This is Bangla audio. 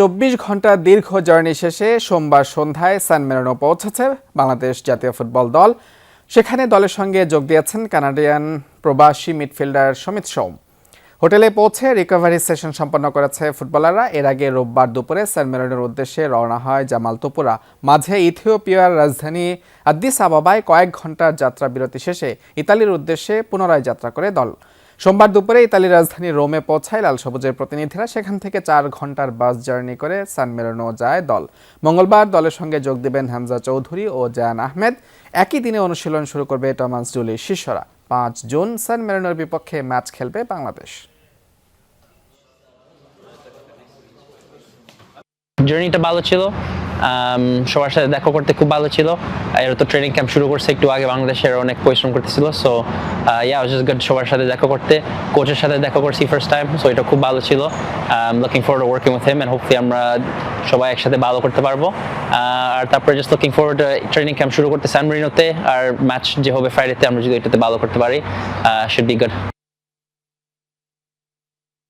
24 ঘন্টা দীর্ঘ জার্নি শেষে সোমবার সন্ধ্যায় সান মেরিনো পৌঁছেছে বাংলাদেশ জাতীয় ফুটবল দল। সেখানে দলের সঙ্গে যোগ দিয়েছেন কানাডিয়ান প্রবাসী মিডফিল্ডার সমিত সোম। হোটেলে পৌঁছে রিকভারি সেশন সম্পন্ন করেছে ফুটবলাররা। এর আগে রোববার দুপুরে সান মেরিনোর উদ্দেশ্যে রওনা হয় জামাল তোপুরা। মাঝে ইথিওপিয়ার রাজধানী আদ্দিস আবাবায় কয়েক ঘন্টার যাত্রা বিরতি শেষে ইতালির উদ্দেশ্যে পুনরায় যাত্রা করে দল। সোমবার দুপুরে ইতালির রাজধানী রোমে পৌঁছায় লাল সবুজের প্রতিনিধিরা। সেখান থেকে 4 ঘন্টার বাস জার্নি করে সান মেরিনো যায় দল। মঙ্গলবার দলের সঙ্গে যোগ দেবেন হামজা চৌধুরী ও জায়ান আহমেদ। একই দিনে অনুশীলন শুরু করবে টমাস জুলির শিষ্যরা। 5 জুন সান মেরিনোর বিপক্ষে ম্যাচ খেলবে বাংলাদেশ। জার্নিটা ভালো ছিল, সবার সাথে দেখা করতে খুব ভালো ছিল। এর তো ট্রেনিং ক্যাম্প শুরু করছে একটু আগে, বাংলাদেশের অনেক পরিশ্রম করতেছিল। সো জাস্ট গুড সবার সাথে দেখা করতে, কোচের সাথে দেখা করছি ফার্স্ট টাইম। সো এটা খুব ভালো ছিল। Looking forward to working with him and hopefully আমরা সবাই একসাথে ভালো করতে পারবো। আর তারপরে just looking forward training camp শুরু করতে সান মেরিনোতে, আর ম্যাচ যে হবে ফ্রাইডেতে আমরা যদি এটাতে ভালো করতে পারি শুড বি গুড।